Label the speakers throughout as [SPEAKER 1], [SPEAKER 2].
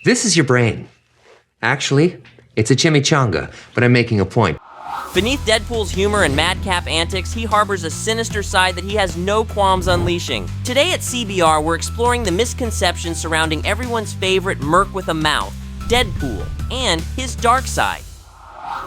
[SPEAKER 1] This is your brain. Actually, it's a chimichanga, but I'm making a point.
[SPEAKER 2] Beneath Deadpool's humor and madcap antics, he harbors a sinister side that he has no qualms unleashing. Today at CBR, we're exploring the misconceptions surrounding everyone's favorite Merc with a mouth, Deadpool, and his dark side.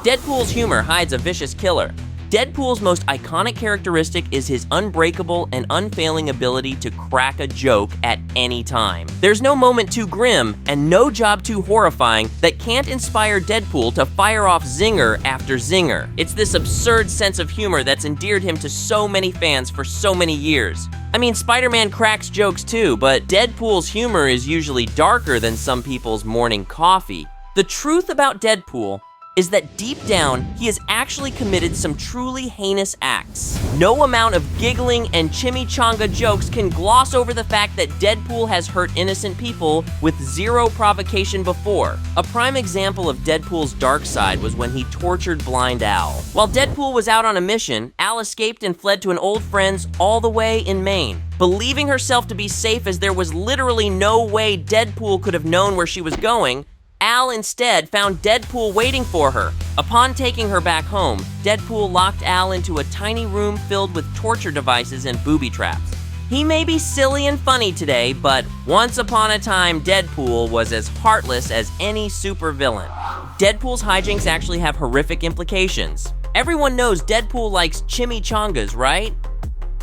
[SPEAKER 2] Deadpool's humor hides a vicious killer. Deadpool's most iconic characteristic is his unbreakable and unfailing ability to crack a joke at any time. There's no moment too grim and no job too horrifying that can't inspire Deadpool to fire off zinger after zinger. It's this absurd sense of humor that's endeared him to so many fans for so many years. I mean, Spider-Man cracks jokes too, but Deadpool's humor is usually darker than some people's morning coffee. The truth about Deadpool is that deep down, he has actually committed some truly heinous acts. No amount of giggling and chimichanga jokes can gloss over the fact that Deadpool has hurt innocent people with zero provocation before. A prime example of Deadpool's dark side was when he tortured Blind Al. While Deadpool was out on a mission, Al escaped and fled to an old friend's all the way in Maine. Believing herself to be safe as there was literally no way Deadpool could have known where she was going, Al instead found Deadpool waiting for her. Upon taking her back home, Deadpool locked Al into a tiny room filled with torture devices and booby traps. He may be silly and funny today, but once upon a time, Deadpool was as heartless as any supervillain. Deadpool's hijinks actually have horrific implications. Everyone knows Deadpool likes chimichangas, right?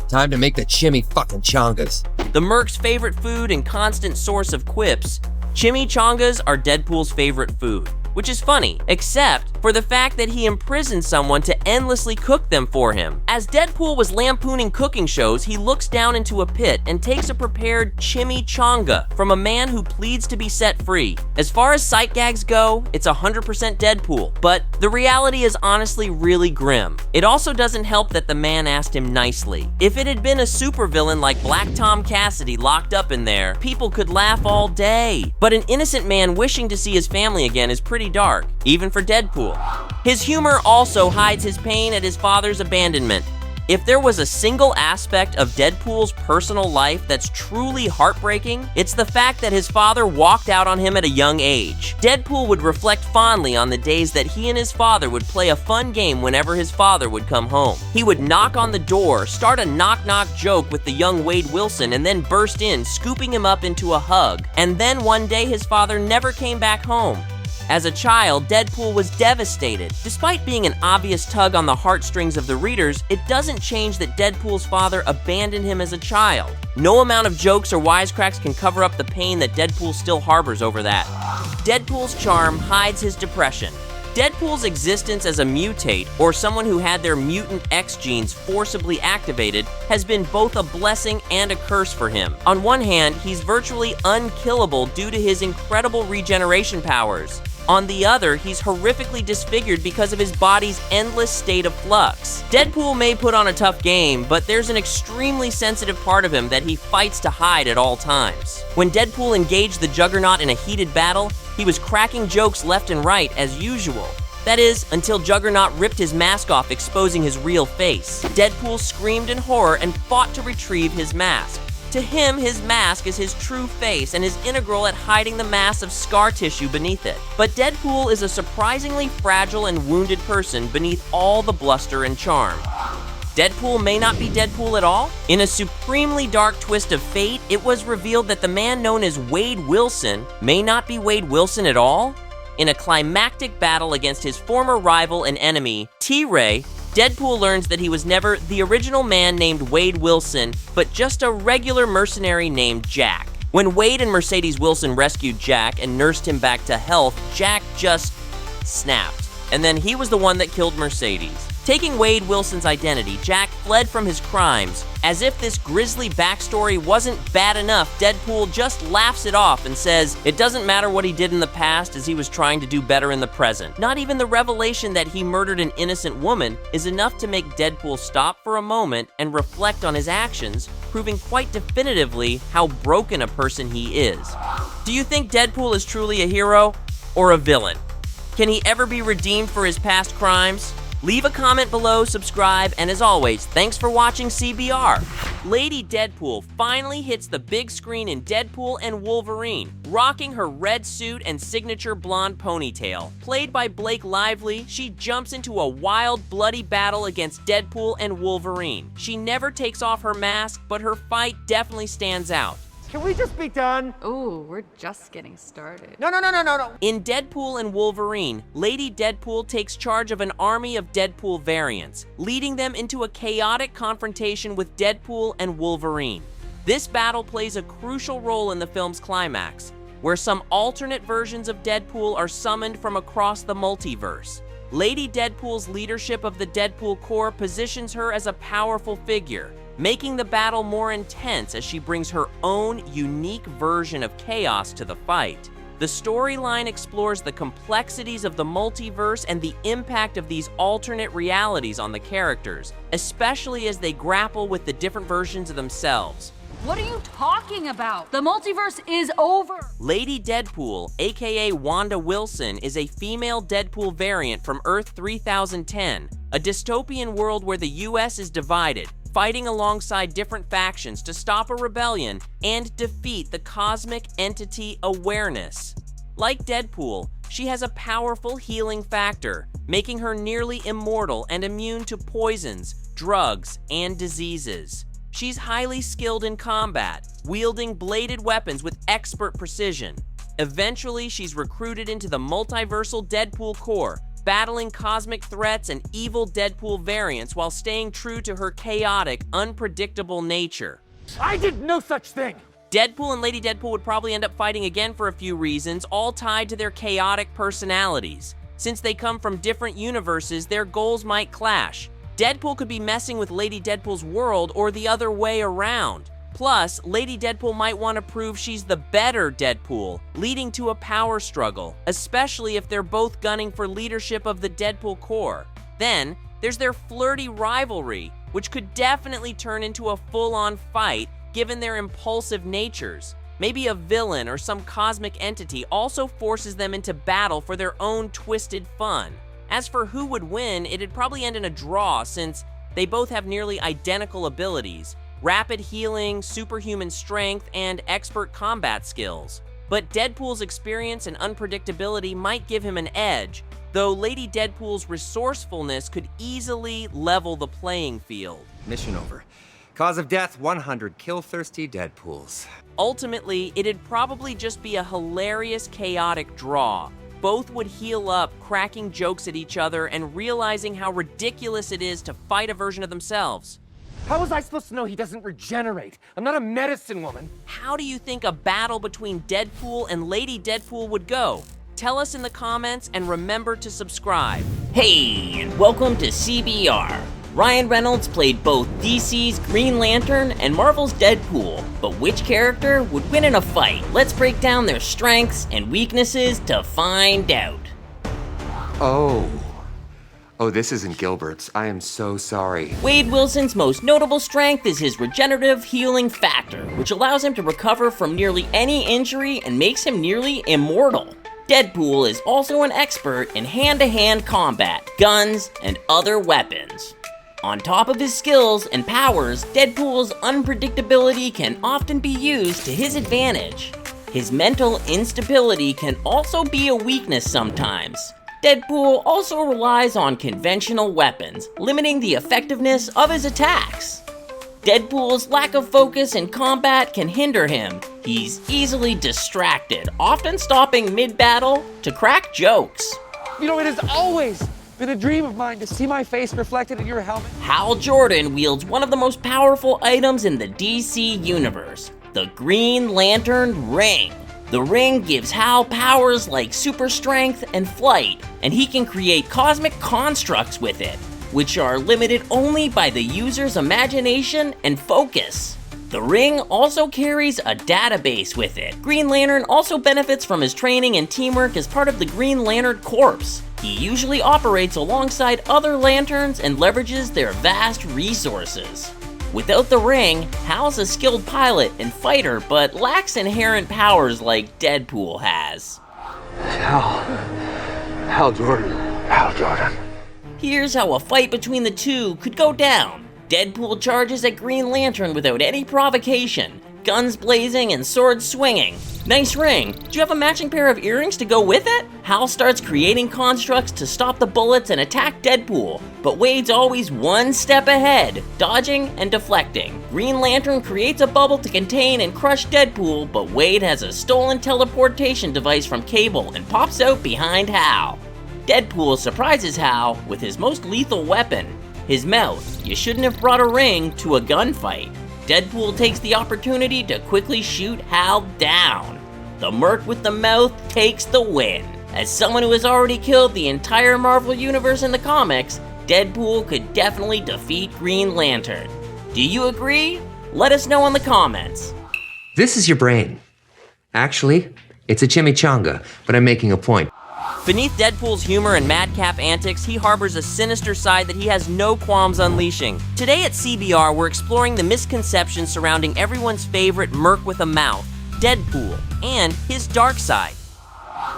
[SPEAKER 3] Time to make the chimmy fucking changas.
[SPEAKER 2] The Merc's favorite food and constant source of quips, chimichangas are Deadpool's favorite food, which is funny, except for the fact that he imprisoned someone to endlessly cook them for him. As Deadpool was lampooning cooking shows, he looks down into a pit and takes a prepared chimichanga from a man who pleads to be set free. As far as sight gags go, it's 100% Deadpool, but the reality is honestly really grim. It also doesn't help that the man asked him nicely. If it had been a supervillain like Black Tom Cassidy locked up in there, people could laugh all day. But an innocent man wishing to see his family again is pretty dark, even for Deadpool. His humor also hides his pain at his father's abandonment. If there was a single aspect of Deadpool's personal life that's truly heartbreaking, it's the fact that his father walked out on him at a young age. Deadpool would reflect fondly on the days that he and his father would play a fun game whenever his father would come home. He would knock on the door, start a knock-knock joke with the young Wade Wilson, and then burst in, scooping him up into a hug. And then one day his father never came back home. As a child, Deadpool was devastated. Despite being an obvious tug on the heartstrings of the readers, it doesn't change that Deadpool's father abandoned him as a child. No amount of jokes or wisecracks can cover up the pain that Deadpool still harbors over that. Deadpool's charm hides his depression. Deadpool's existence as a mutate, or someone who had their mutant X genes forcibly activated, has been both a blessing and a curse for him. On one hand, he's virtually unkillable due to his incredible regeneration powers. On the other, he's horrifically disfigured because of his body's endless state of flux. Deadpool may put on a tough game, but there's an extremely sensitive part of him that he fights to hide at all times. When Deadpool engaged the Juggernaut in a heated battle, he was cracking jokes left and right as usual. That is, until Juggernaut ripped his mask off, exposing his real face. Deadpool screamed in horror and fought to retrieve his mask. To him, his mask is his true face and is integral at hiding the mass of scar tissue beneath it. But Deadpool is a surprisingly fragile and wounded person beneath all the bluster and charm. Deadpool may not be Deadpool at all? In a supremely dark twist of fate, it was revealed that the man known as Wade Wilson may not be Wade Wilson at all? In a climactic battle against his former rival and enemy, T-Ray, Deadpool learns that he was never the original man named Wade Wilson, but just a regular mercenary named Jack. When Wade and Mercedes Wilson rescued Jack and nursed him back to health, Jack just snapped. And then he was the one that killed Mercedes. Taking Wade Wilson's identity, Jack fled from his crimes. As if this grisly backstory wasn't bad enough, Deadpool just laughs it off and says it doesn't matter what he did in the past as he was trying to do better in the present. Not even the revelation that he murdered an innocent woman is enough to make Deadpool stop for a moment and reflect on his actions, proving quite definitively how broken a person he is. Do you think Deadpool is truly a hero or a villain? Can he ever be redeemed for his past crimes? Leave a comment below, subscribe, and as always, thanks for watching CBR. Lady Deadpool finally hits the big screen in Deadpool and Wolverine, rocking her red suit and signature blonde ponytail. Played by Blake Lively, she jumps into a wild, bloody battle against Deadpool and Wolverine. She never takes off her mask, but her fight definitely stands out.
[SPEAKER 4] Can we just be done?
[SPEAKER 5] Ooh, we're just getting started.
[SPEAKER 4] No.
[SPEAKER 2] In Deadpool and Wolverine, Lady Deadpool takes charge of an army of Deadpool variants, leading them into a chaotic confrontation with Deadpool and Wolverine. This battle plays a crucial role in the film's climax, where some alternate versions of Deadpool are summoned from across the multiverse. Lady Deadpool's leadership of the Deadpool Corps positions her as a powerful figure, making the battle more intense as she brings her own unique version of chaos to the fight. The storyline explores the complexities of the multiverse and the impact of these alternate realities on the characters, especially as they grapple with the different versions of themselves.
[SPEAKER 5] What are you talking about? The multiverse is over.
[SPEAKER 2] Lady Deadpool, aka Wanda Wilson, is a female Deadpool variant from Earth 3010, a dystopian world where the US is divided, fighting alongside different factions to stop a rebellion and defeat the cosmic entity Awareness. Like Deadpool, she has a powerful healing factor, making her nearly immortal and immune to poisons, drugs, and diseases. She's highly skilled in combat, wielding bladed weapons with expert precision. Eventually, she's recruited into the multiversal Deadpool Corps, battling cosmic threats and evil Deadpool variants while staying true to her chaotic, unpredictable nature.
[SPEAKER 4] I did no such thing.
[SPEAKER 2] Deadpool and Lady Deadpool would probably end up fighting again for a few reasons, all tied to their chaotic personalities. Since they come from different universes, their goals might clash. Deadpool could be messing with Lady Deadpool's world or the other way around. Plus, Lady Deadpool might want to prove she's the better Deadpool, leading to a power struggle, especially if they're both gunning for leadership of the Deadpool Corps. Then, there's their flirty rivalry, which could definitely turn into a full-on fight given their impulsive natures. Maybe a villain or some cosmic entity also forces them into battle for their own twisted fun. As for who would win, it'd probably end in a draw since they both have nearly identical abilities. Rapid healing, superhuman strength, and expert combat skills. But Deadpool's experience and unpredictability might give him an edge, though Lady Deadpool's resourcefulness could easily level the playing field.
[SPEAKER 3] Mission over. Cause of death, 100 kill-thirsty Deadpools.
[SPEAKER 2] Ultimately, it'd probably just be a hilarious, chaotic draw. Both would heal up, cracking jokes at each other and realizing how ridiculous it is to fight a version of themselves.
[SPEAKER 4] How was I supposed to know he doesn't regenerate? I'm not a medicine woman.
[SPEAKER 2] How do you think a battle between Deadpool and Lady Deadpool would go? Tell us in the comments and remember to subscribe. Hey, and welcome to CBR. Ryan Reynolds played both DC's Green Lantern and Marvel's Deadpool, but which character would win in a fight? Let's break down their strengths and weaknesses to find out.
[SPEAKER 1] Oh, this isn't Gilbert's. I am so sorry.
[SPEAKER 2] Wade Wilson's most notable strength is his regenerative healing factor, which allows him to recover from nearly any injury and makes him nearly immortal. Deadpool is also an expert in hand-to-hand combat, guns, and other weapons. On top of his skills and powers, Deadpool's unpredictability can often be used to his advantage. His mental instability can also be a weakness sometimes. Deadpool also relies on conventional weapons, limiting the effectiveness of his attacks. Deadpool's lack of focus in combat can hinder him. He's easily distracted, often stopping mid-battle to crack jokes.
[SPEAKER 4] You know, it has always been a dream of mine to see my face reflected in your helmet.
[SPEAKER 2] Hal Jordan wields one of the most powerful items in the DC universe, the Green Lantern Ring. The ring gives Hal powers like super strength and flight, and he can create cosmic constructs with it, which are limited only by the user's imagination and focus. The ring also carries a database with it. Green Lantern also benefits from his training and teamwork as part of the Green Lantern Corps. He usually operates alongside other lanterns and leverages their vast resources. Without the ring, Hal's a skilled pilot and fighter, but lacks inherent powers like Deadpool has.
[SPEAKER 4] Hal Jordan.
[SPEAKER 2] Here's how a fight between the two could go down. Deadpool charges at Green Lantern without any provocation, guns blazing and swords swinging. Nice ring. Do you have a matching pair of earrings to go with it? Hal starts creating constructs to stop the bullets and attack Deadpool, but Wade's always one step ahead, dodging and deflecting. Green Lantern creates a bubble to contain and crush Deadpool, but Wade has a stolen teleportation device from Cable and pops out behind Hal. Deadpool surprises Hal with his most lethal weapon, his mouth. You shouldn't have brought a ring to a gunfight. Deadpool takes the opportunity to quickly shoot Hal down. The Merc with the mouth takes the win. As someone who has already killed the entire Marvel Universe in the comics, Deadpool could definitely defeat Green Lantern. Do you agree? Let us know in the comments.
[SPEAKER 1] This is your brain. Actually, it's a chimichanga, but I'm making a point.
[SPEAKER 2] Beneath Deadpool's humor and madcap antics, he harbors a sinister side that he has no qualms unleashing. Today at CBR, we're exploring the misconceptions surrounding everyone's favorite Merc with a mouth, Deadpool, and his dark side.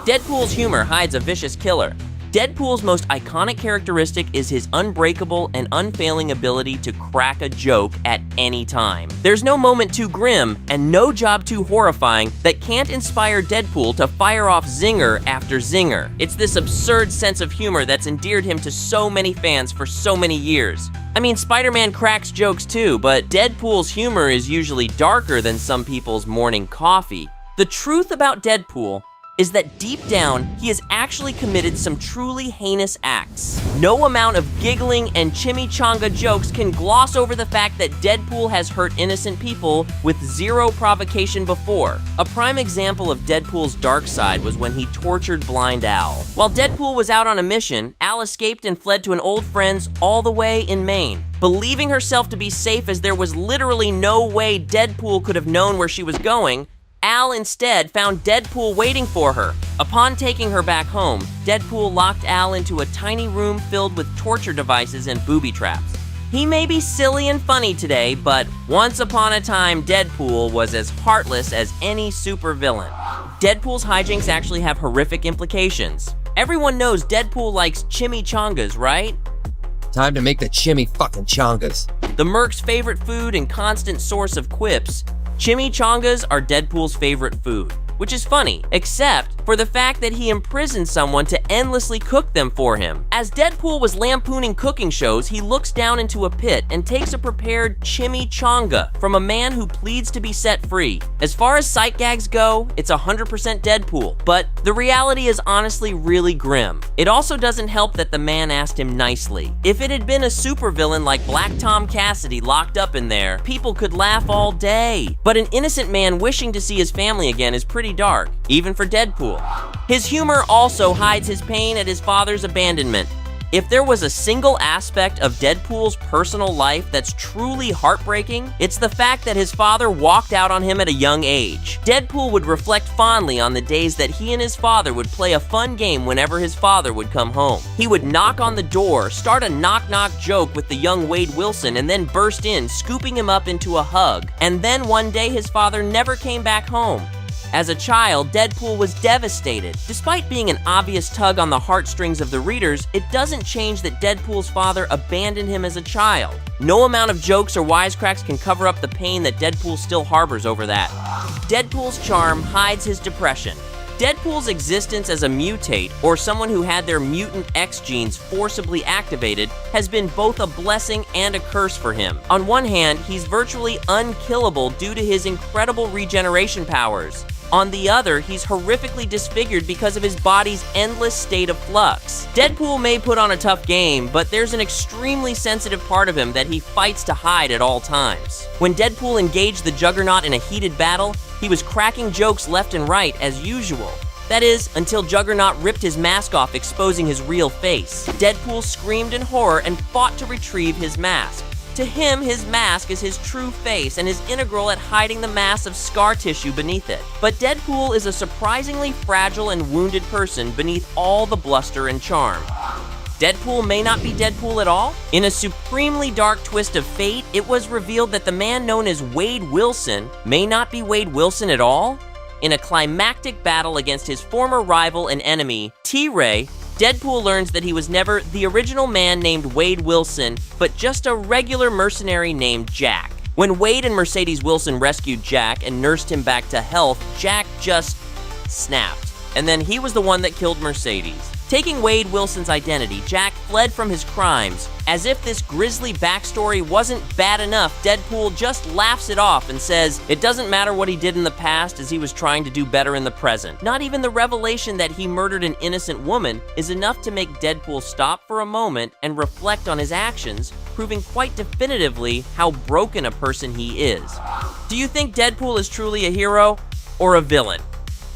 [SPEAKER 2] Deadpool's humor hides a vicious killer. Deadpool's most iconic characteristic is his unbreakable and unfailing ability to crack a joke at any time. There's no moment too grim and no job too horrifying that can't inspire Deadpool to fire off zinger after zinger. It's this absurd sense of humor that's endeared him to so many fans for so many years. I mean, Spider-Man cracks jokes too, but Deadpool's humor is usually darker than some people's morning coffee. The truth about Deadpool is that deep down, he has actually committed some truly heinous acts. No amount of giggling and chimichanga jokes can gloss over the fact that Deadpool has hurt innocent people with zero provocation before. A prime example of Deadpool's dark side was when he tortured Blind Al. While Deadpool was out on a mission, Al escaped and fled to an old friend's all the way in Maine. Believing herself to be safe as there was literally no way Deadpool could have known where she was going, Al instead found Deadpool waiting for her. Upon taking her back home, Deadpool locked Al into a tiny room filled with torture devices and booby traps. He may be silly and funny today, but once upon a time, Deadpool was as heartless as any supervillain. Deadpool's hijinks actually have horrific implications. Everyone knows Deadpool likes chimichangas, right?
[SPEAKER 3] Time to make the chimmy fucking changas.
[SPEAKER 2] The Merc's favorite food and constant source of quips, chimichangas are Deadpool's favorite food, which is funny, except for the fact that he imprisoned someone to endlessly cook them for him. As Deadpool was lampooning cooking shows, he looks down into a pit and takes a prepared chimichanga from a man who pleads to be set free. As far as sight gags go, it's 100% Deadpool, but the reality is honestly really grim. It also doesn't help that the man asked him nicely. If it had been a supervillain like Black Tom Cassidy locked up in there, people could laugh all day. But an innocent man wishing to see his family again is pretty dark, even for Deadpool. His humor also hides his pain at his father's abandonment. If there was a single aspect of Deadpool's personal life that's truly heartbreaking, it's the fact that his father walked out on him at a young age. Deadpool would reflect fondly on the days that he and his father would play a fun game whenever his father would come home. He would knock on the door, start a knock-knock joke with the young Wade Wilson, and then burst in, scooping him up into a hug. And then one day his father never came back home. As a child, Deadpool was devastated. Despite being an obvious tug on the heartstrings of the readers, it doesn't change that Deadpool's father abandoned him as a child. No amount of jokes or wisecracks can cover up the pain that Deadpool still harbors over that. Deadpool's charm hides his depression. Deadpool's existence as a mutate, or someone who had their mutant X genes forcibly activated, has been both a blessing and a curse for him. On one hand, he's virtually unkillable due to his incredible regeneration powers. On the other, he's horrifically disfigured because of his body's endless state of flux. Deadpool may put on a tough game, but there's an extremely sensitive part of him that he fights to hide at all times. When Deadpool engaged the Juggernaut in a heated battle, he was cracking jokes left and right as usual. That is, until Juggernaut ripped his mask off, exposing his real face. Deadpool screamed in horror and fought to retrieve his mask. To him, his mask is his true face and is integral at hiding the mass of scar tissue beneath it. But Deadpool is a surprisingly fragile and wounded person beneath all the bluster and charm. Deadpool may not be Deadpool at all? In a supremely dark twist of fate, it was revealed that the man known as Wade Wilson may not be Wade Wilson at all? In a climactic battle against his former rival and enemy, T-Ray, Deadpool learns that he was never the original man named Wade Wilson, but just a regular mercenary named Jack. When Wade and Mercedes Wilson rescued Jack and nursed him back to health, Jack just snapped. And then he was the one that killed Mercedes. Taking Wade Wilson's identity, Jack fled from his crimes. As if this grisly backstory wasn't bad enough, Deadpool just laughs it off and says it doesn't matter what he did in the past as he was trying to do better in the present. Not even the revelation that he murdered an innocent woman is enough to make Deadpool stop for a moment and reflect on his actions, proving quite definitively how broken a person he is. Do you think Deadpool is truly a hero or a villain?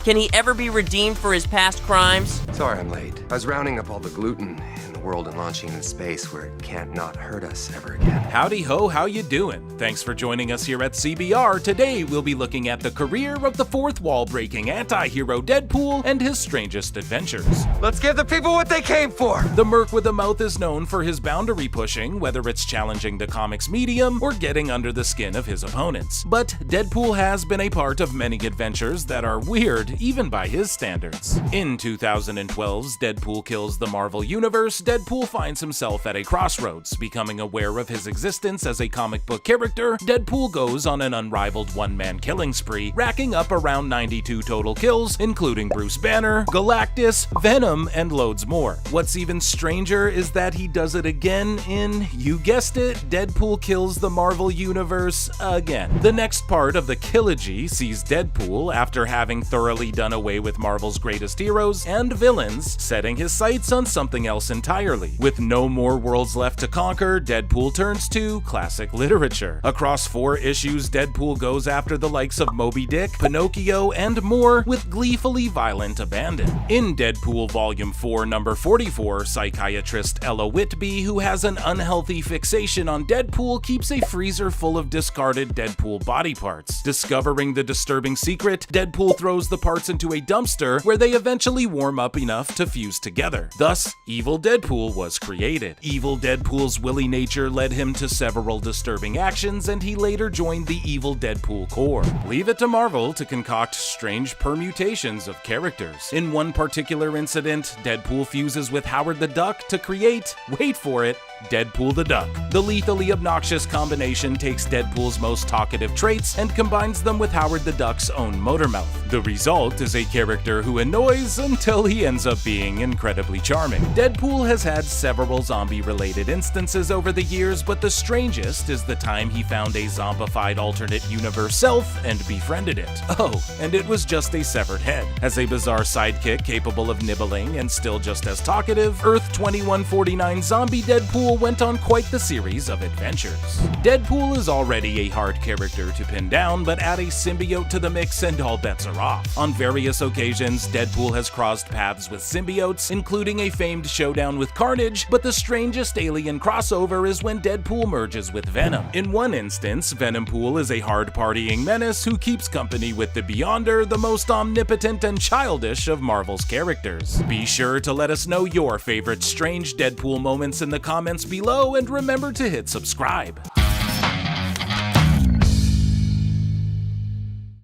[SPEAKER 2] Can he ever be redeemed for his past crimes?
[SPEAKER 3] Sorry I'm late. I was rounding up all the gluten in the world and launching into space where it can't not hurt us ever again.
[SPEAKER 6] Howdy ho, how you doing? Thanks for joining us here at CBR. Today we'll be looking at the career of the fourth wall-breaking anti-hero Deadpool and his strangest adventures.
[SPEAKER 3] Let's give the people what they came for!
[SPEAKER 6] The Merc with a mouth is known for his boundary pushing, whether it's challenging the comics medium or getting under the skin of his opponents. But Deadpool has been a part of many adventures that are weird, even by his standards. In 2012's Deadpool Kills the Marvel Universe, Deadpool finds himself at a crossroads. Becoming aware of his existence as a comic book character, Deadpool goes on an unrivaled one-man killing spree, racking up around 92 total kills, including Bruce Banner, Galactus, Venom, and loads more. What's even stranger is that he does it again in, you guessed it, Deadpool Kills the Marvel Universe again. The next part of the Killogy sees Deadpool, after having thoroughly done away with Marvel's greatest heroes and villains, setting his sights on something else entirely. With no more worlds left to conquer, Deadpool turns to classic literature. Across 4 issues, Deadpool goes after the likes of Moby Dick, Pinocchio, and more with gleefully violent abandon. In Deadpool Volume 4, Number 44, psychiatrist Ella Whitby, who has an unhealthy fixation on Deadpool, keeps a freezer full of discarded Deadpool body parts. Discovering the disturbing secret, Deadpool throws the parts into a dumpster where they eventually warm up enough to fuse together. Thus, Evil Deadpool was created. Evil Deadpool's willy nature led him to several disturbing actions, and he later joined the Evil Deadpool Corps. Leave it to Marvel to concoct strange permutations of characters. In one particular incident, Deadpool fuses with Howard the Duck to create, wait for it, Deadpool the Duck. The lethally obnoxious combination takes Deadpool's most talkative traits and combines them with Howard the Duck's own motor mouth. The result is a character who annoys until he ends up being incredibly charming. Deadpool has had several zombie-related instances over the years, but the strangest is the time he found a zombified alternate universe self and befriended it. Oh, and it was just a severed head. As a bizarre sidekick capable of nibbling and still just as talkative, Earth 2149 zombie Deadpool went on quite the series of adventures. Deadpool is already a hard character to pin down, but add a symbiote to the mix and all bets are off. On various occasions, Deadpool has crossed paths with symbiotes, including a famed showdown with Carnage, but the strangest alien crossover is when Deadpool merges with Venom. In one instance, Venompool is a hard-partying menace who keeps company with the Beyonder, the most omnipotent and childish of Marvel's characters. Be sure to let us know your favorite strange Deadpool moments in the comments below, and remember to hit subscribe.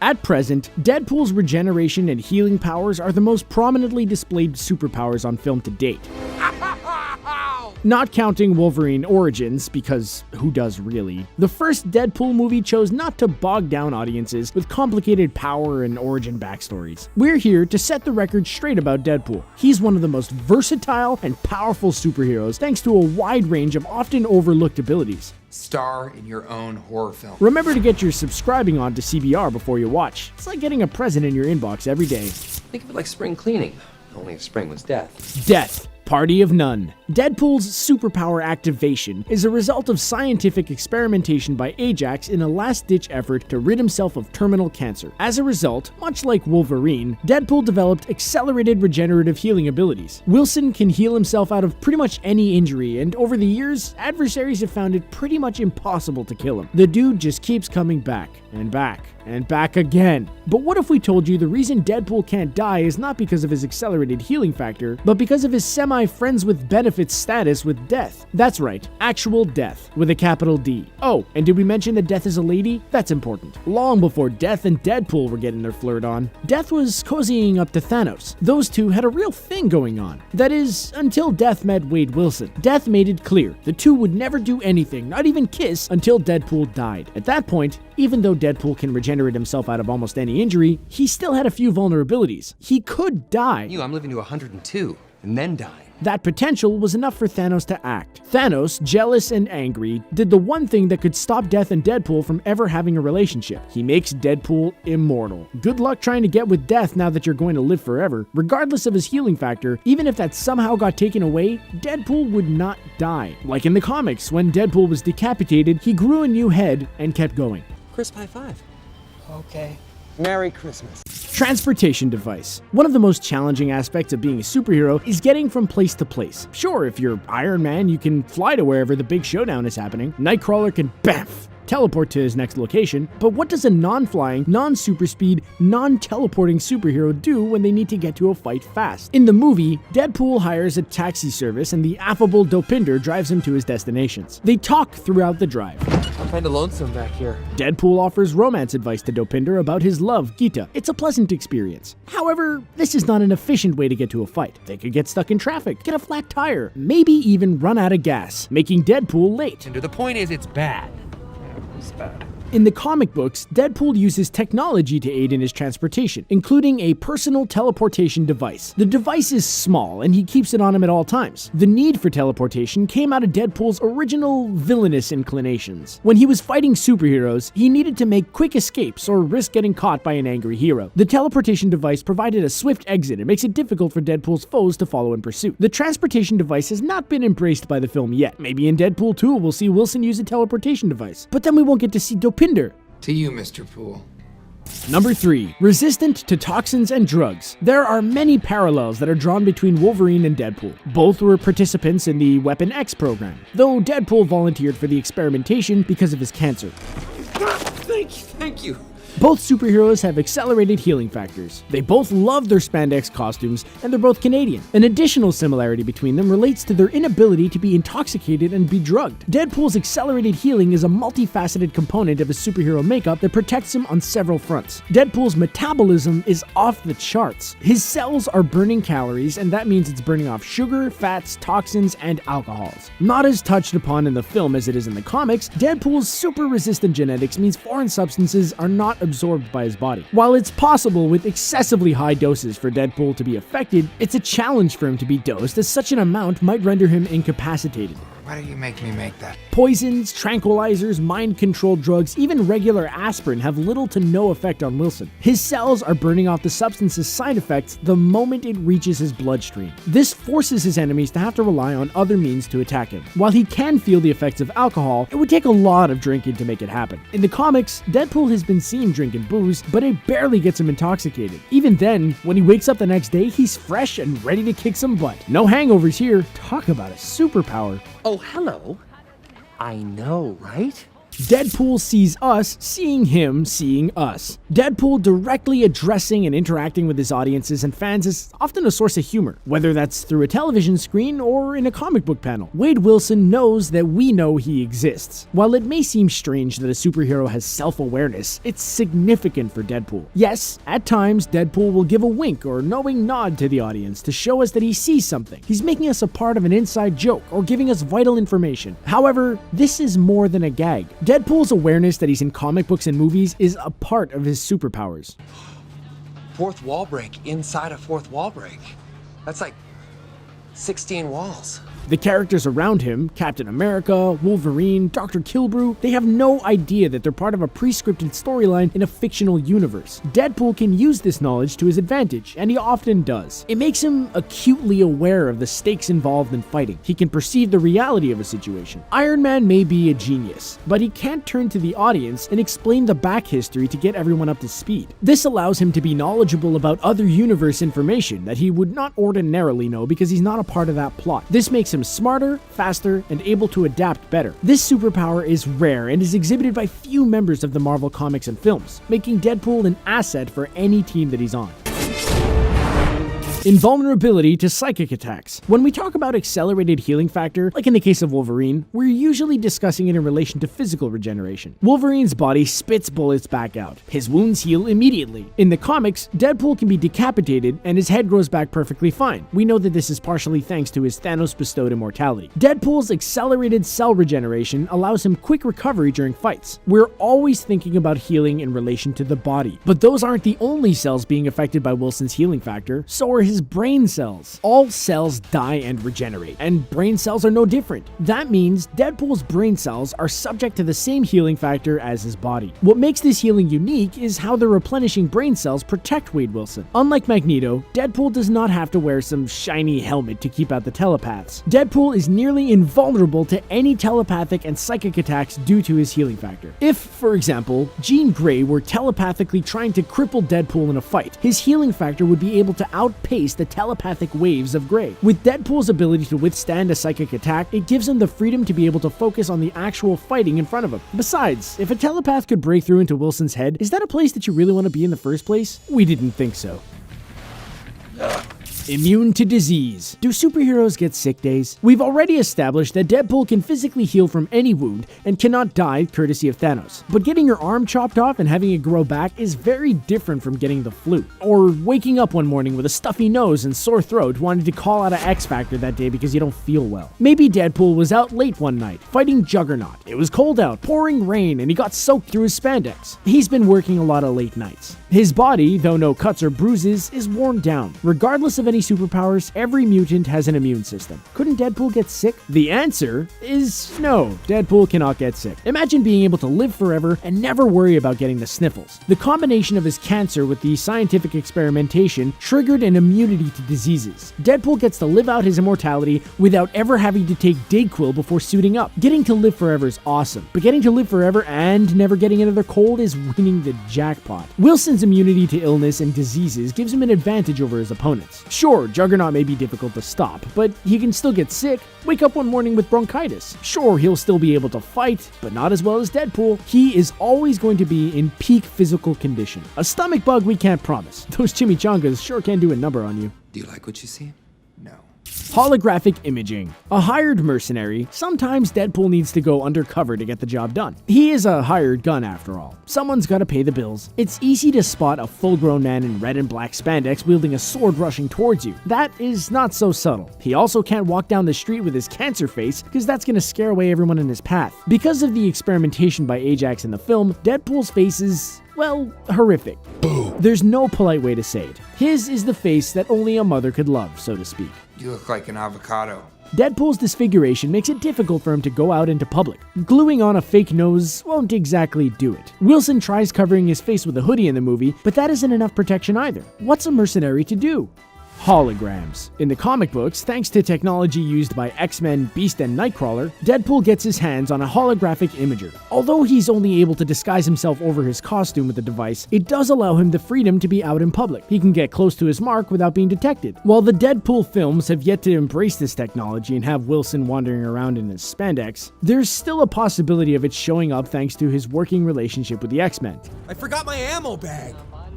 [SPEAKER 7] At present, Deadpool's regeneration and healing powers are the most prominently displayed superpowers on film to date. Not counting Wolverine Origins, because who does really? The first Deadpool movie chose not to bog down audiences with complicated power and origin backstories. We're here to set the record straight about Deadpool. He's one of the most versatile and powerful superheroes thanks to a wide range of often overlooked abilities.
[SPEAKER 8] Star in your own horror film.
[SPEAKER 7] Remember to get your subscribing on to CBR before you watch. It's like getting a present in your inbox every day.
[SPEAKER 1] Think of it like spring cleaning, only if spring was death.
[SPEAKER 7] Death. Party of None. Deadpool's superpower activation is a result of scientific experimentation by Ajax in a last-ditch effort to rid himself of terminal cancer. As a result, much like Wolverine, Deadpool developed accelerated regenerative healing abilities. Wilson can heal himself out of pretty much any injury, and over the years, adversaries have found it pretty much impossible to kill him. The dude just keeps coming back and back and back again. But what if we told you the reason Deadpool can't die is not because of his accelerated healing factor, but because of his semi-friends with benefits status with death? That's right, actual death, with a capital D. Oh, and did we mention that Death is a lady? That's important. Long before Death and Deadpool were getting their flirt on, Death was cozying up to Thanos. Those two had a real thing going on. That is, until Death met Wade Wilson. Death made it clear the two would never do anything, not even kiss, until Deadpool died. At that point, even though Deadpool can regenerate himself out of almost any injury, he still had a few vulnerabilities. He could die.
[SPEAKER 3] I'm living to 102 and then die.
[SPEAKER 7] That potential was enough for Thanos to act. Thanos, jealous and angry, did the one thing that could stop Death and Deadpool from ever having a relationship. He makes Deadpool immortal. Good luck trying to get with Death now that you're going to live forever. Regardless of his healing factor, even if that somehow got taken away, Deadpool would not die. Like in the comics, when Deadpool was decapitated, he grew a new head and kept going.
[SPEAKER 4] Crisp high five. Okay. Merry Christmas.
[SPEAKER 7] Transportation device. One of the most challenging aspects of being a superhero is getting from place to place. Sure, if you're Iron Man, you can fly to wherever the big showdown is happening. Nightcrawler can BAMF! Teleport to his next location, but what does a non-flying, non-super speed, non-teleporting superhero do when they need to get to a fight fast? In the movie, Deadpool hires a taxi service and the affable Dopinder drives him to his destinations. They talk throughout the drive.
[SPEAKER 4] I'm kinda lonesome back here.
[SPEAKER 7] Deadpool offers romance advice to Dopinder about his love, Geeta. It's a pleasant experience. However, this is not an efficient way to get to a fight. They could get stuck in traffic, get a flat tire, maybe even run out of gas, making Deadpool late.
[SPEAKER 4] And the point is, it's bad. It's bad.
[SPEAKER 7] In the comic books, Deadpool uses technology to aid in his transportation, including a personal teleportation device. The device is small, and he keeps it on him at all times. The need for teleportation came out of Deadpool's original villainous inclinations. When he was fighting superheroes, he needed to make quick escapes or risk getting caught by an angry hero. The teleportation device provided a swift exit and makes it difficult for Deadpool's foes to follow in pursuit. The transportation device has not been embraced by the film yet. Maybe in Deadpool 2 we'll see Wilson use a teleportation device, but then we won't get to see Dopinder.
[SPEAKER 8] To you, Mr. Poole.
[SPEAKER 7] Number 3. Resistant to toxins and drugs. There are many parallels that are drawn between Wolverine and Deadpool. Both were participants in the Weapon X program, though Deadpool volunteered for the experimentation because of his cancer.
[SPEAKER 4] Thank you.
[SPEAKER 7] Both superheroes have accelerated healing factors. They both love their spandex costumes, and they're both Canadian. An additional similarity between them relates to their inability to be intoxicated and be drugged. Deadpool's accelerated healing is a multifaceted component of his superhero makeup that protects him on several fronts. Deadpool's metabolism is off the charts. His cells are burning calories, and that means it's burning off sugar, fats, toxins, and alcohols. Not as touched upon in the film as it is in the comics, Deadpool's super-resistant genetics means foreign substances are not absorbed by his body. While it's possible with excessively high doses for Deadpool to be affected, it's a challenge for him to be dosed, as such an amount might render him incapacitated.
[SPEAKER 8] Why do you make me make that?
[SPEAKER 7] Poisons, tranquilizers, mind-controlled drugs, even regular aspirin have little to no effect on Wilson. His cells are burning off the substance's side effects the moment it reaches his bloodstream. This forces his enemies to have to rely on other means to attack him. While he can feel the effects of alcohol, it would take a lot of drinking to make it happen. In the comics, Deadpool has been seen drinking booze, but it barely gets him intoxicated. Even then, when he wakes up the next day, he's fresh and ready to kick some butt. No hangovers here. Talk about a superpower.
[SPEAKER 4] Oh, hello. I know, right?
[SPEAKER 7] Deadpool sees us, seeing him, seeing us. Deadpool directly addressing and interacting with his audiences and fans is often a source of humor, whether that's through a television screen or in a comic book panel. Wade Wilson knows that we know he exists. While it may seem strange that a superhero has self-awareness, it's significant for Deadpool. Yes, at times, Deadpool will give a wink or knowing nod to the audience to show us that he sees something. He's making us a part of an inside joke or giving us vital information. However, this is more than a gag. Deadpool's awareness that he's in comic books and movies is a part of his superpowers.
[SPEAKER 3] Fourth wall break inside a fourth wall break. That's like 16 walls.
[SPEAKER 7] The characters around him, Captain America, Wolverine, Dr. Kilbrew, they have no idea that they're part of a pre-scripted storyline in a fictional universe. Deadpool can use this knowledge to his advantage, and he often does. It makes him acutely aware of the stakes involved in fighting. He can perceive the reality of a situation. Iron Man may be a genius, but he can't turn to the audience and explain the back history to get everyone up to speed. This allows him to be knowledgeable about other universe information that he would not ordinarily know because he's not a part of that plot. This makes him smarter, faster, and able to adapt better. This superpower is rare and is exhibited by few members of the Marvel comics and films, making Deadpool an asset for any team that he's on. Invulnerability to psychic attacks. When we talk about accelerated healing factor, like in the case of Wolverine, we're usually discussing it in relation to physical regeneration. Wolverine's body spits bullets back out. His wounds heal immediately. In the comics, Deadpool can be decapitated and his head grows back perfectly fine. We know that this is partially thanks to his Thanos-bestowed immortality. Deadpool's accelerated cell regeneration allows him quick recovery during fights. We're always thinking about healing in relation to the body, but those aren't the only cells being affected by Wilson's healing factor, so are his brain cells. All cells die and regenerate, and brain cells are no different. That means Deadpool's brain cells are subject to the same healing factor as his body. What makes this healing unique is how the replenishing brain cells protect Wade Wilson. Unlike Magneto, Deadpool does not have to wear some shiny helmet to keep out the telepaths. Deadpool is nearly invulnerable to any telepathic and psychic attacks due to his healing factor. If, for example, Jean Grey were telepathically trying to cripple Deadpool in a fight, his healing factor would be able to outpace the telepathic waves of Grey. With Deadpool's ability to withstand a psychic attack, it gives him the freedom to be able to focus on the actual fighting in front of him. Besides, if a telepath could break through into Wilson's head, is that a place that you really want to be in the first place? We didn't think so. Immune to disease. Do superheroes get sick days? We've already established that Deadpool can physically heal from any wound and cannot die courtesy of Thanos. But getting your arm chopped off and having it grow back is very different from getting the flu. Or waking up one morning with a stuffy nose and sore throat wanting to call out an X Factor that day because you don't feel well. Maybe Deadpool was out late one night, fighting Juggernaut. It was cold out, pouring rain, and he got soaked through his spandex. He's been working a lot of late nights. His body, though no cuts or bruises, is worn down. Regardless of any superpowers, every mutant has an immune system. Couldn't Deadpool get sick? The answer is no, Deadpool cannot get sick. Imagine being able to live forever and never worry about getting the sniffles. The combination of his cancer with the scientific experimentation triggered an immunity to diseases. Deadpool gets to live out his immortality without ever having to take Dayquil before suiting up. Getting to live forever is awesome, but getting to live forever and never getting another cold is winning the jackpot. Wilson's immunity to illness and diseases gives him an advantage over his opponents. Sure, Juggernaut may be difficult to stop, but he can still get sick, wake up one morning with bronchitis. Sure, he'll still be able to fight, but not as well as Deadpool. He is always going to be in peak physical condition. A stomach bug we can't promise. Those chimichangas sure can do a number on you.
[SPEAKER 8] Do you like what you see? No.
[SPEAKER 7] Holographic imaging. A hired mercenary, sometimes Deadpool needs to go undercover to get the job done. He is a hired gun after all. Someone's gotta pay the bills. It's easy to spot a full-grown man in red and black spandex wielding a sword rushing towards you. That is not so subtle. He also can't walk down the street with his cancer face because that's gonna scare away everyone in his path. Because of the experimentation by Ajax in the film, Deadpool's face is, well, horrific. There's no polite way to say it. His is the face that only a mother could love, so to speak.
[SPEAKER 8] You look like an avocado.
[SPEAKER 7] Deadpool's disfiguration makes it difficult for him to go out into public. Gluing on a fake nose won't exactly do it. Wilson tries covering his face with a hoodie in the movie, but that isn't enough protection either. What's a mercenary to do? Holograms. In the comic books, thanks to technology used by X-Men, Beast, and Nightcrawler, Deadpool gets his hands on a holographic imager. Although he's only able to disguise himself over his costume with the device, it does allow him the freedom to be out in public. He can get close to his mark without being detected. While the Deadpool films have yet to embrace this technology and have Wilson wandering around in his spandex, there's still a possibility of it showing up thanks to his working relationship with the X-Men.
[SPEAKER 4] I forgot my ammo bag.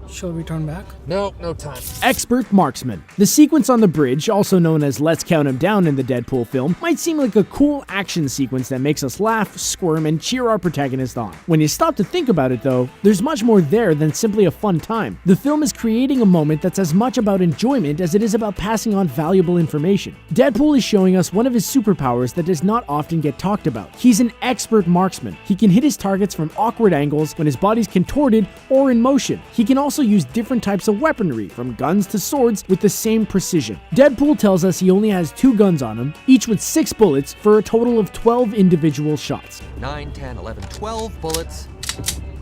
[SPEAKER 9] Shall we turn back?
[SPEAKER 3] No, no time.
[SPEAKER 7] Expert marksman. The sequence on the bridge, also known as Let's Count 'Em Down in the Deadpool film, might seem like a cool action sequence that makes us laugh, squirm, and cheer our protagonist on. When you stop to think about it though, there's much more there than simply a fun time. The film is creating a moment that's as much about enjoyment as it is about passing on valuable information. Deadpool is showing us one of his superpowers that does not often get talked about. He's an expert marksman. He can hit his targets from awkward angles when his body's contorted or in motion. He can also use different types of weaponry, from guns to swords, with the same precision. Deadpool tells us he only has 2 guns on him, each with 6 bullets for a total of 12 individual shots.
[SPEAKER 3] 9, 10, 11, 12 bullets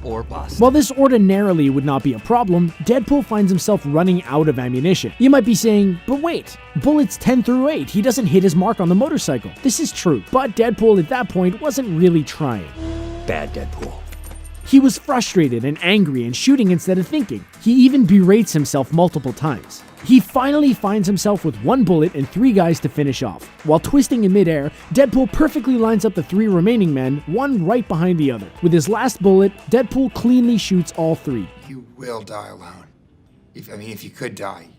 [SPEAKER 3] or bust.
[SPEAKER 7] While this ordinarily would not be a problem, Deadpool finds himself running out of ammunition. You might be saying, but wait, bullets 10 through 8, he doesn't hit his mark on the motorcycle. This is true, but Deadpool at that point wasn't really trying.
[SPEAKER 3] Bad Deadpool.
[SPEAKER 7] He was frustrated and angry and shooting instead of thinking. He even berates himself multiple times. He finally finds himself with 1 bullet and 3 guys to finish off. While twisting in midair, Deadpool perfectly lines up the 3 remaining men, one right behind the other. With his last bullet, Deadpool cleanly shoots all 3.
[SPEAKER 8] You will die alone. If you could die.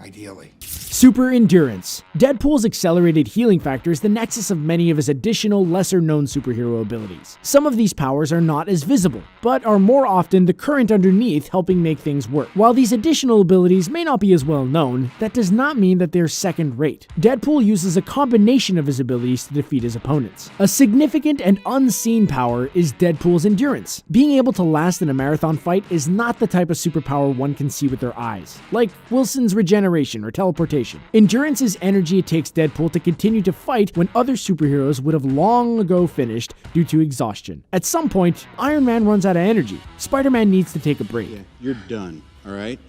[SPEAKER 8] Ideally.
[SPEAKER 7] Super Endurance. Deadpool's accelerated healing factor is the nexus of many of his additional, lesser-known superhero abilities. Some of these powers are not as visible, but are more often the current underneath helping make things work. While these additional abilities may not be as well known, that does not mean that they're second-rate. Deadpool uses a combination of his abilities to defeat his opponents. A significant and unseen power is Deadpool's endurance. Being able to last in a marathon fight is not the type of superpower one can see with their eyes, like Wilson's regeneration or teleportation. Endurance is energy it takes Deadpool to continue to fight when other superheroes would have long ago finished due to exhaustion. At some point, Iron Man runs out of energy. Spider-Man needs to take a break.
[SPEAKER 9] Yeah, you're done, all right?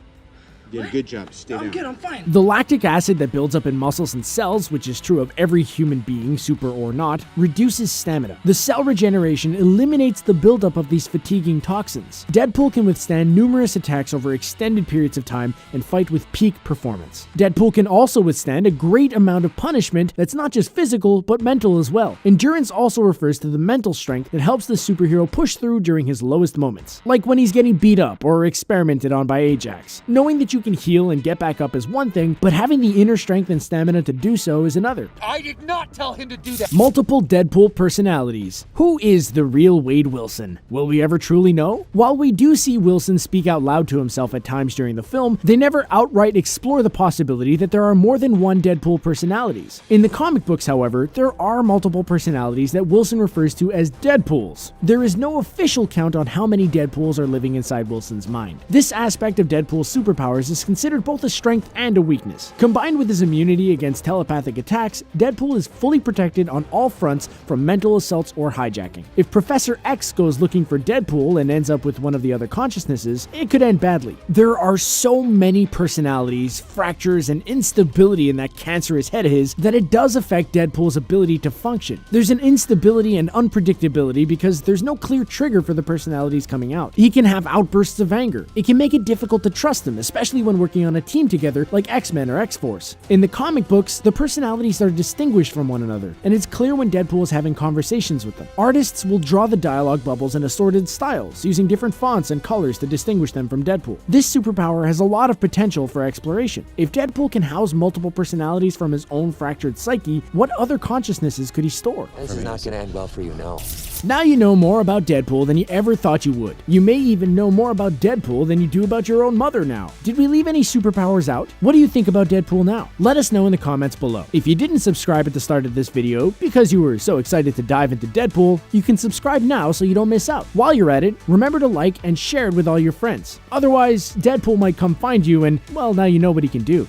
[SPEAKER 9] You did a good job. Stay down.
[SPEAKER 4] I'm good, I'm fine.
[SPEAKER 7] The lactic acid that builds up in muscles and cells, which is true of every human being, super or not, reduces stamina. The cell regeneration eliminates the buildup of these fatiguing toxins. Deadpool can withstand numerous attacks over extended periods of time and fight with peak performance. Deadpool can also withstand a great amount of punishment that's not just physical, but mental as well. Endurance also refers to the mental strength that helps the superhero push through during his lowest moments, like when he's getting beat up or experimented on by Ajax. Knowing that you can heal and get back up is one thing, but having the inner strength and stamina to do so is another.
[SPEAKER 4] I did not tell him to do that.
[SPEAKER 7] Multiple Deadpool personalities. Who is the real Wade Wilson? Will we ever truly know? While we do see Wilson speak out loud to himself at times during the film, they never outright explore the possibility that there are more than one Deadpool personalities. In the comic books, however, there are multiple personalities that Wilson refers to as Deadpools. There is no official count on how many Deadpools are living inside Wilson's mind. This aspect of Deadpool's superpowers is considered both a strength and a weakness. Combined with his immunity against telepathic attacks, Deadpool is fully protected on all fronts from mental assaults or hijacking. If Professor X goes looking for Deadpool and ends up with one of the other consciousnesses, it could end badly. There are so many personalities, fractures, and instability in that cancerous head of his that it does affect Deadpool's ability to function. There's an instability and unpredictability because there's no clear trigger for the personalities coming out. He can have outbursts of anger. It can make it difficult to trust him, especially when working on a team together like X-Men or X-Force. In the comic books, the personalities are distinguished from one another, and it's clear when Deadpool is having conversations with them. Artists will draw the dialogue bubbles in assorted styles, using different fonts and colors to distinguish them from Deadpool. This superpower has a lot of potential for exploration. If Deadpool can house multiple personalities from his own fractured psyche, what other consciousnesses could he store?
[SPEAKER 3] This is not gonna end well for you, no.
[SPEAKER 7] Now you know more about Deadpool than you ever thought you would. You may even know more about Deadpool than you do about your own mother now. Did we leave any superpowers out? What do you think about Deadpool now? Let us know in the comments below. If you didn't subscribe at the start of this video because you were so excited to dive into Deadpool, you can subscribe now so you don't miss out. While you're at it, remember to like and share it with all your friends. Otherwise, Deadpool might come find you and, well, now you know what he can do.